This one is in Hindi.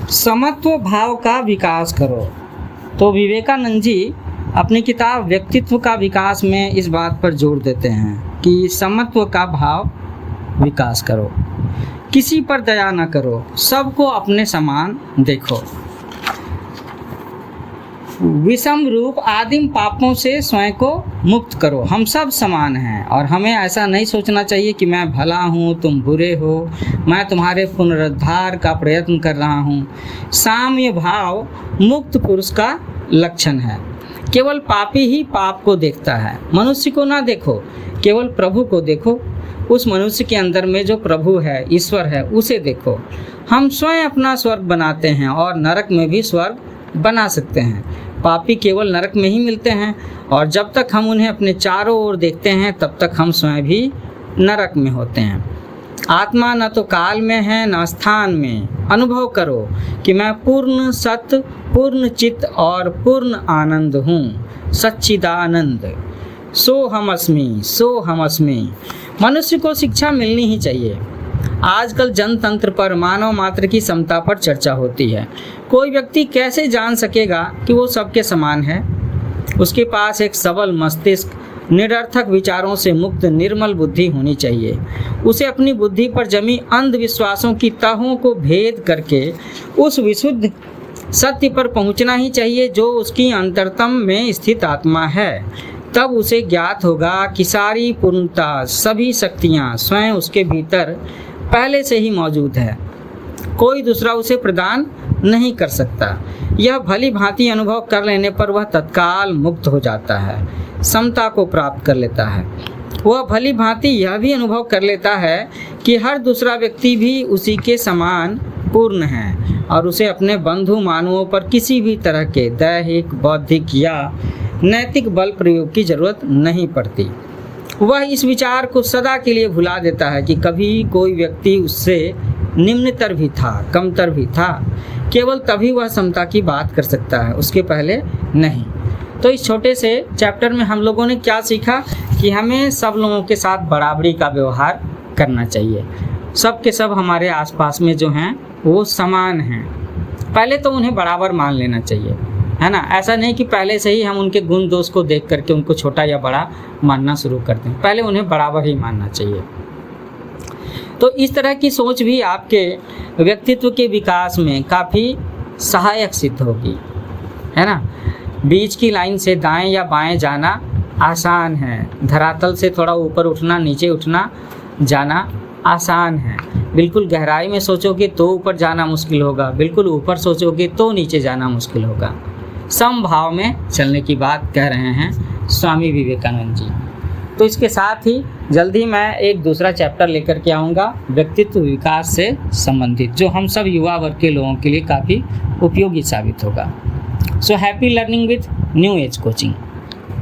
समत्व भाव का विकास करो। तो विवेकानंद जी अपनी किताब व्यक्तित्व का विकास में इस बात पर जोर देते हैं कि समत्व का भाव विकास करो, किसी पर दया न करो, सबको अपने समान देखो, विषम रूप आदिम पापों से स्वयं को मुक्त करो। हम सब समान हैं और हमें ऐसा नहीं सोचना चाहिए कि मैं भला हूँ, तुम बुरे हो, मैं तुम्हारे पुनरुद्धार का प्रयत्न कर रहा हूँ। साम्य भाव मुक्त पुरुष का लक्षण है। केवल पापी ही पाप को देखता है। मनुष्य को ना देखो, केवल प्रभु को देखो। उस मनुष्य के अंदर में जो प्रभु है, ईश्वर है, उसे देखो। हम स्वयं अपना स्वर्ग बनाते हैं और नरक में भी स्वर्ग बना सकते हैं। पापी केवल नरक में ही मिलते हैं और जब तक हम उन्हें अपने चारों ओर देखते हैं तब तक हम स्वयं भी नरक में होते हैं। आत्मा न तो काल में है न स्थान में। अनुभव करो कि मैं पूर्ण सत्य, पूर्ण चित्त और पूर्ण आनंद हूँ। सच्चिदानंद सोहम अस्मि। मनुष्य को शिक्षा मिलनी ही चाहिए। आजकल जनतंत्र पर, मानव मात्र की समता पर चर्चा होती है। कोई व्यक्ति कैसे जान सकेगा कि वो सबके समान है? उसके पास एक सबल मस्तिष्क, निरर्थक विचारों से मुक्त निर्मल बुद्धि होनी चाहिए। उसे अपनी बुद्धि पर जमी अंधविश्वासों की तहों को भेद करके उस विशुद्ध सत्य पर पहुंचना ही चाहिए जो उसकी अंतरतम में स्थित आत्मा है। तब उसे ज्ञात होगा कि सारी पूर्णता, सभी शक्तियाँ स्वयं उसके भीतर पहले से ही मौजूद है। कोई दूसरा उसे प्रदान नहीं कर सकता। यह भली भांति अनुभव कर लेने पर वह तत्काल मुक्त हो जाता है, समता को प्राप्त कर लेता है। वह भली भांति यह भी अनुभव कर लेता है कि हर दूसरा व्यक्ति भी उसी के समान पूर्ण है और उसे अपने बंधु मानवों पर किसी भी तरह के दैहिक, बौद्धिक या नैतिक बल प्रयोग की जरूरत नहीं पड़ती। वह इस विचार को सदा के लिए भुला देता है कि कभी कोई व्यक्ति उससे निम्नतर भी था, कमतर भी था। केवल तभी वह समता की बात कर सकता है, उसके पहले नहीं। तो इस छोटे से चैप्टर में हम लोगों ने क्या सीखा कि हमें सब लोगों के साथ बराबरी का व्यवहार करना चाहिए। सब के सब हमारे आसपास में जो हैं वो समान हैं। पहले तो उन्हें बराबर मान लेना चाहिए, है ना। ऐसा नहीं कि पहले से ही हम उनके गुण दोष को देख करके उनको छोटा या बड़ा मानना शुरू करते हैं। पहले उन्हें बराबर ही मानना चाहिए। तो इस तरह की सोच भी आपके व्यक्तित्व के विकास में काफ़ी सहायक सिद्ध होगी, है ना। बीच की लाइन से दाएं या बाएं जाना आसान है। धरातल से थोड़ा ऊपर उठना, नीचे उठना, जाना आसान है। बिल्कुल गहराई में सोचोगे तो ऊपर जाना मुश्किल होगा, बिल्कुल ऊपर सोचोगे तो नीचे जाना मुश्किल होगा। समभाव में चलने की बात कह रहे हैं स्वामी विवेकानंद जी। तो इसके साथ ही जल्दी मैं एक दूसरा चैप्टर लेकर के आऊँगा व्यक्तित्व विकास से संबंधित, जो हम सब युवा वर्ग के लोगों के लिए काफ़ी उपयोगी साबित होगा। So happy learning with new age coaching.